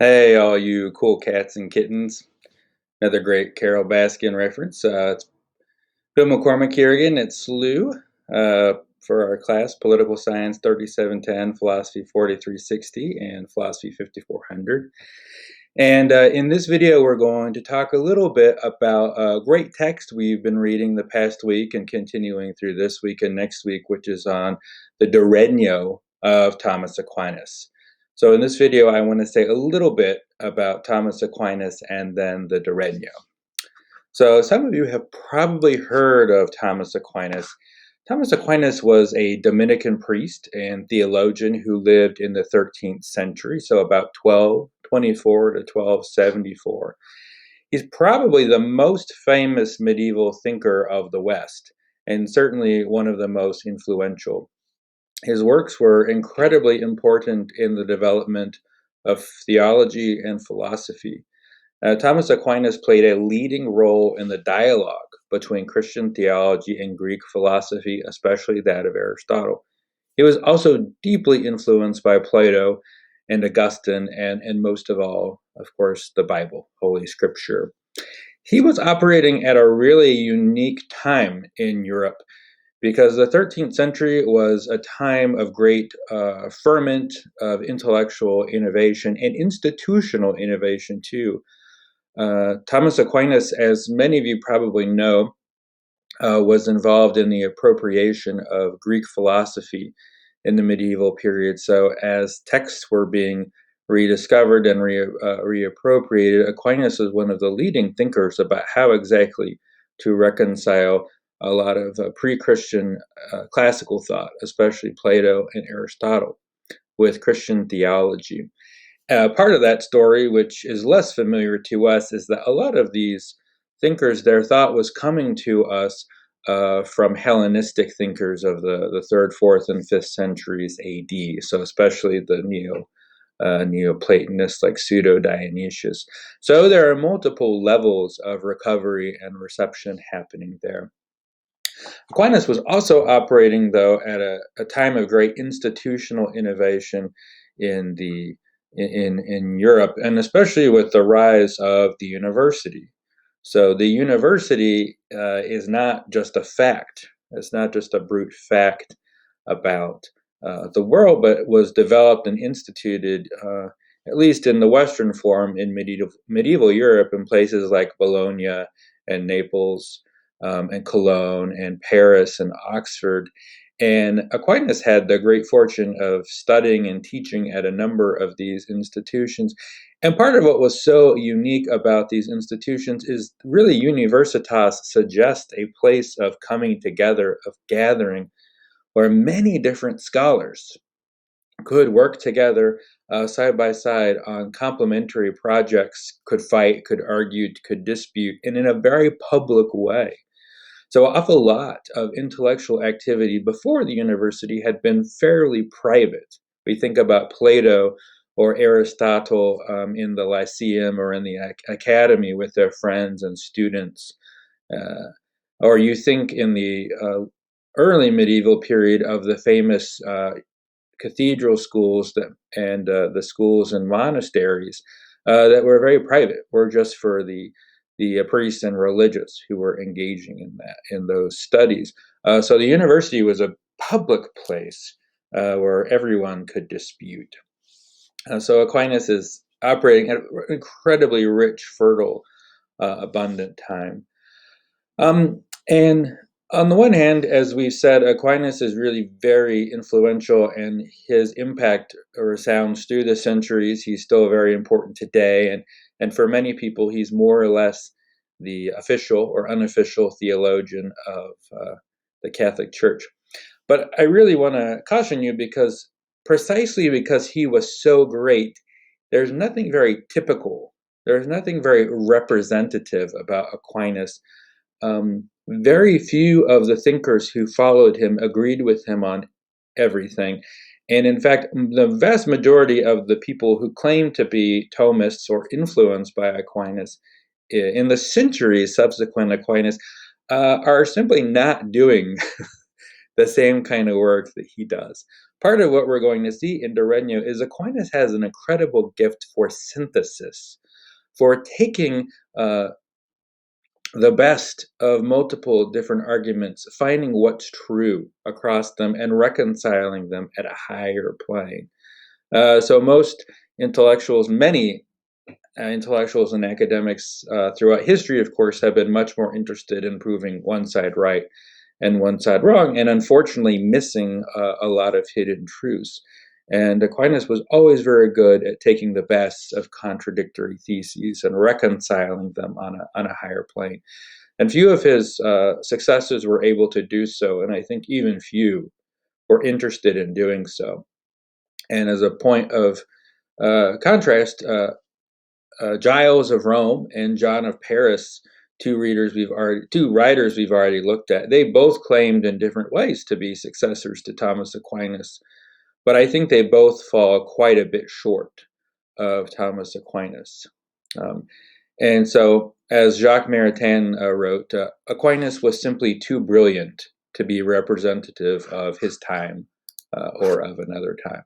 Hey, all you cool cats and kittens. Another great Carol Baskin reference. It's Bill McCormick here again. It's Lou for our class, Political Science 3710, Philosophy 4360, and Philosophy 5400. And in this video, we're going to talk a little bit about a great text we've been reading the past week and continuing through this week and next week, which is on the Regno of Thomas Aquinas. So in this video, I want to say a little bit about Thomas Aquinas and then the Regno. So some of you have probably heard of Thomas Aquinas. Thomas Aquinas was a Dominican priest and theologian who lived in the 13th century, so about 1224 to 1274. He's probably the most famous medieval thinker of the West, and certainly one of the most influential. His works were incredibly important in the development of theology and philosophy. Thomas Aquinas played a leading role in the dialogue between Christian theology and Greek philosophy, especially that of Aristotle. He was also deeply influenced by Plato and Augustine, and most of all, of course, the Bible, Holy Scripture. He was operating at a really unique time in Europe because the 13th century was a time of great ferment of intellectual innovation and institutional innovation too. Thomas Aquinas, as many of you probably know, was involved in the appropriation of Greek philosophy in the medieval period. So, as texts were being rediscovered and reappropriated, Aquinas was one of the leading thinkers about how exactly to reconcile a lot of pre-Christian classical thought, especially Plato and Aristotle, with Christian theology. Part of that story, which is less familiar to us, is that a lot of these thinkers, their thought was coming to us from Hellenistic thinkers of the 3rd, 4th, and 5th centuries AD. So especially the Neoplatonists like Pseudo-Dionysius. So there are multiple levels of recovery and reception happening there. Aquinas was also operating, though, at a time of great institutional innovation in Europe, and especially with the rise of the university. So the university is not just a fact. It's not just a brute fact about the world, but was developed and instituted, at least in the Western form, in medieval Europe in places like Bologna and Naples and Cologne and Paris and Oxford. And Aquinas had the great fortune of studying and teaching at a number of these institutions. And part of what was so unique about these institutions is really universitas suggests a place of coming together, of gathering, where many different scholars could work together side by side on complementary projects, could fight, could argue, could dispute, and in a very public way. So an awful lot of intellectual activity before the university had been fairly private. We think about Plato or Aristotle in the Lyceum or in the academy with their friends and students. Or you think in the early medieval period of the famous cathedral schools and the schools and monasteries that were very private, were just for the priests and religious who were engaging in those studies. So the university was a public place where everyone could dispute. So Aquinas is operating at an incredibly rich, fertile, abundant time. And on the one hand, as we've said, Aquinas is really very influential, and his impact resounds through the centuries. He's still very important today, and for many people, he's more or less the official or unofficial theologian of the Catholic Church. But I really want to caution you precisely because he was so great, there's nothing very typical, there's nothing very representative about Aquinas. Very few of the thinkers who followed him agreed with him on everything. And in fact, the vast majority of the people who claim to be Thomists or influenced by Aquinas in the centuries subsequent Aquinas are simply not doing the same kind of work that he does. Part of what we're going to see in De Regno is Aquinas has an incredible gift for synthesis, for taking the best of multiple different arguments, finding what's true across them and reconciling them at a higher plane. So most intellectuals, many intellectuals and academics throughout history, of course, have been much more interested in proving one side right and one side wrong, and unfortunately missing a lot of hidden truths. And Aquinas was always very good at taking the best of contradictory theses and reconciling them on a higher plane. And few of his successors were able to do so, and I think even few were interested in doing so. And as a point of contrast, Giles of Rome and John of Paris, two writers we've already looked at, they both claimed in different ways to be successors to Thomas Aquinas, but I think they both fall quite a bit short of Thomas Aquinas. And so, as Jacques Maritain wrote, Aquinas was simply too brilliant to be representative of his time or of another time.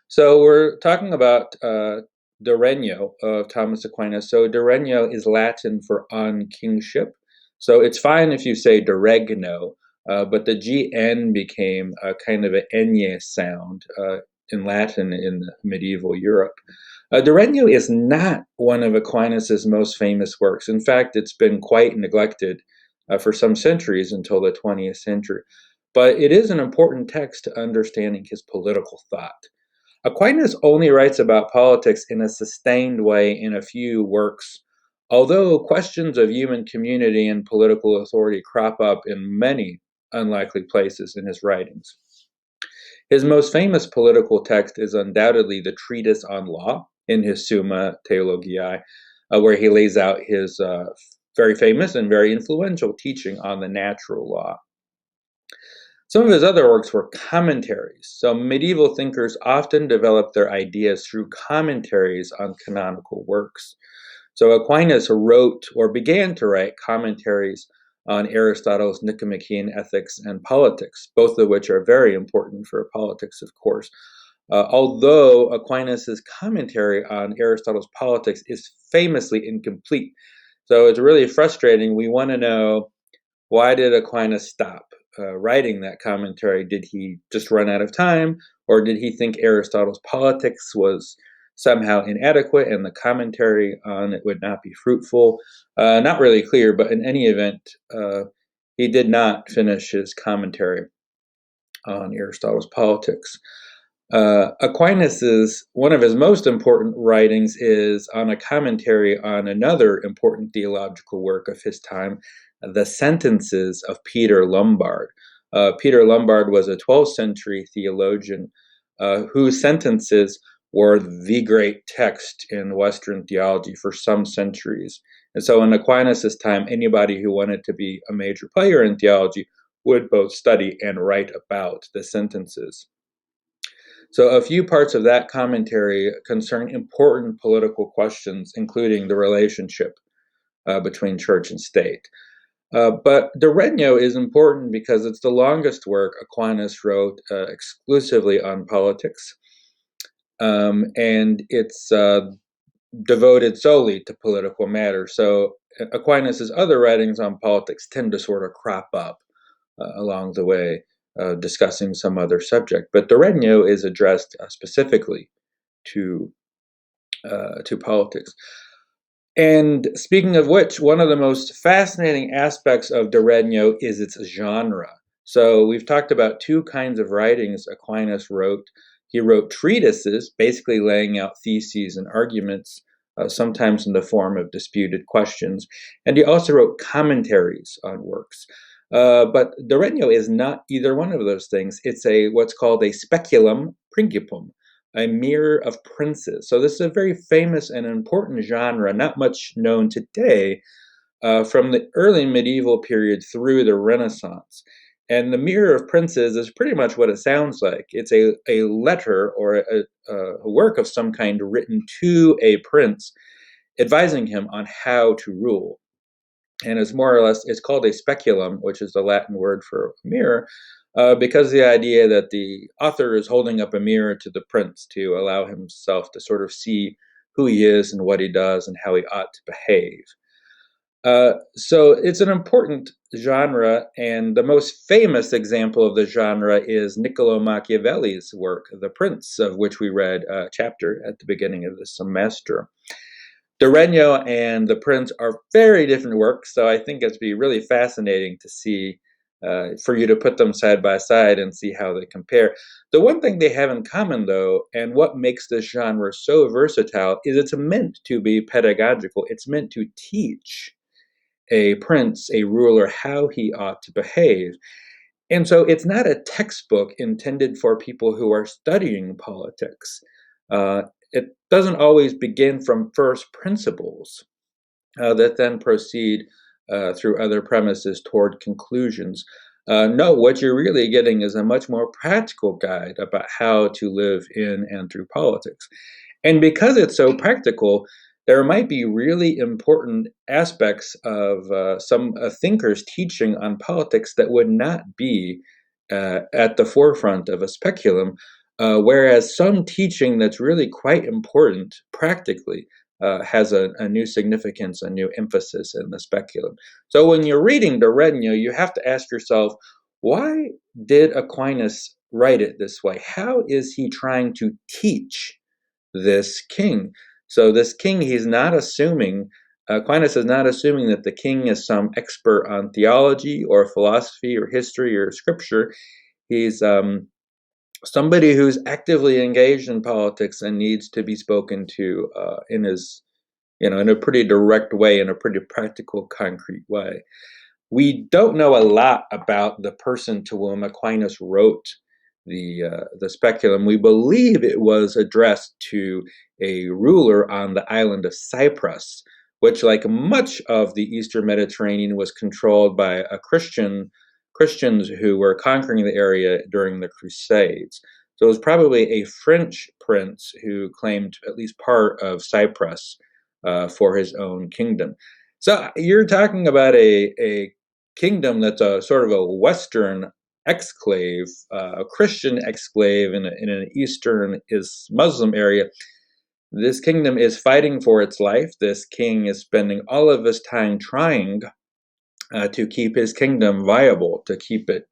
So we're talking about De Regno of Thomas Aquinas. So De Regno is Latin for on kingship. So it's fine if you say De Regno, but the GN became a kind of an Ñ sound in Latin in medieval Europe. De Regno is not one of Aquinas' most famous works. In fact, it's been quite neglected for some centuries until the 20th century. But it is an important text to understanding his political thought. Aquinas only writes about politics in a sustained way in a few works, although questions of human community and political authority crop up in many unlikely places in his writings. His most famous political text is undoubtedly the Treatise on Law in his Summa Theologiae, where he lays out his very famous and very influential teaching on the natural law. Some of his other works were commentaries. So medieval thinkers often developed their ideas through commentaries on canonical works. So Aquinas wrote or began to write commentaries on Aristotle's Nicomachean Ethics and Politics, both of which are very important for politics, of course. Although Aquinas' commentary on Aristotle's Politics is famously incomplete. So it's really frustrating. We want to know, why did Aquinas stop writing that commentary? Did he just run out of time, or did he think Aristotle's Politics was somehow inadequate and the commentary on it would not be fruitful? Not really clear, but in any event, he did not finish his commentary on Aristotle's Politics. One of his most important writings is on a commentary on another important theological work of his time, the Sentences of Peter Lombard. Peter Lombard was a 12th century theologian whose sentences were the great text in Western theology for some centuries. And so in Aquinas' time, anybody who wanted to be a major player in theology would both study and write about the sentences. So a few parts of that commentary concern important political questions, including the relationship between church and state. But De Regno is important because it's the longest work Aquinas wrote exclusively on politics, and it's devoted solely to political matters. So Aquinas' other writings on politics tend to sort of crop up along the way, discussing some other subject. But De Regno is addressed specifically to politics. And speaking of which, one of the most fascinating aspects of De Regno is its genre. So we've talked about two kinds of writings Aquinas wrote. He wrote treatises, basically laying out theses and arguments, sometimes in the form of disputed questions. And he also wrote commentaries on works. But De Regno is not either one of those things. It's what's called a speculum principum, a mirror of princes. So this is a very famous and important genre, not much known today, from the early medieval period through the Renaissance. And the Mirror of Princes is pretty much what it sounds like. It's a letter or a work of some kind written to a prince, advising him on how to rule. And it's more or less, it's called a speculum, which is the Latin word for mirror, because the idea that the author is holding up a mirror to the prince to allow himself to sort of see who he is and what he does and how he ought to behave. So it's an important genre, and the most famous example of the genre is Niccolo Machiavelli's work, The Prince, of which we read a chapter at the beginning of the semester. The Regno and The Prince are very different works, so I think it'd be really fascinating to see, for you to put them side by side and see how they compare. The one thing they have in common, though, and what makes this genre so versatile, is it's meant to be pedagogical. It's meant to teach a prince, a ruler, how he ought to behave. And so it's not a textbook intended for people who are studying politics. It doesn't always begin from first principles that then proceed through other premises toward conclusions. No, what you're really getting is a much more practical guide about how to live in and through politics. And because it's so practical, there might be really important aspects of some thinkers' teaching on politics that would not be at the forefront of a speculum, whereas some teaching that's really quite important practically has a new significance, a new emphasis in the speculum. So when you're reading the Regno, you have to ask yourself, why did Aquinas write it this way? How is he trying to teach this king? So this king, he's not assuming, Aquinas is not assuming that the king is some expert on theology or philosophy or history or scripture. He's somebody who's actively engaged in politics and needs to be spoken to in his, in a pretty direct way, in a pretty practical, concrete way. We don't know a lot about the person to whom Aquinas wrote the speculum. We believe it was addressed to a ruler on the island of Cyprus, which, like much of the Eastern Mediterranean, was controlled by Christians who were conquering the area during the Crusades. So it was probably a French prince who claimed at least part of Cyprus for his own kingdom. So you're talking about a kingdom that's a sort of a Western exclave, a Christian exclave in an Eastern Muslim area. This kingdom is fighting for its life. This king is spending all of his time trying to keep his kingdom viable, to keep it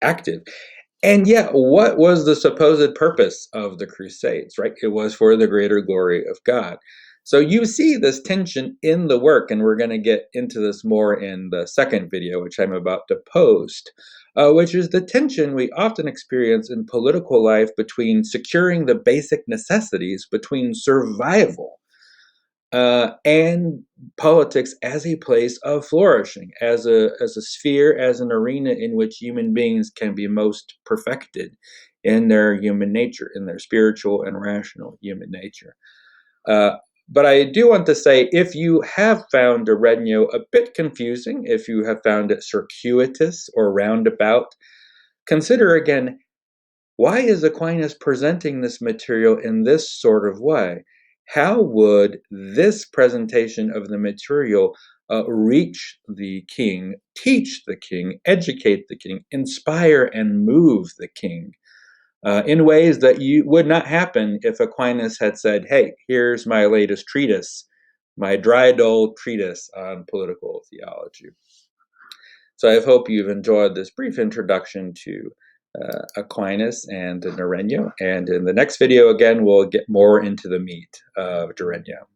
active. And yet, what was the supposed purpose of the Crusades, right? It was for the greater glory of God. So you see this tension in the work, and we're going to get into this more in the second video, which I'm about to post, which is the tension we often experience in political life between securing the basic necessities, between survival, and politics as a place of flourishing, as a sphere, as an arena in which human beings can be most perfected in their human nature, in their spiritual and rational human nature. But I do want to say, if you have found the Regno a bit confusing, if you have found it circuitous or roundabout, consider again, why is Aquinas presenting this material in this sort of way? How would this presentation of the material reach the king, teach the king, educate the king, inspire and move the king in ways that would not happen if Aquinas had said, hey, here's my latest treatise, my dry, dull treatise on political theology. So I hope you've enjoyed this brief introduction to Aquinas and the Regno. And in the next video, again, we'll get more into the meat of the Regno.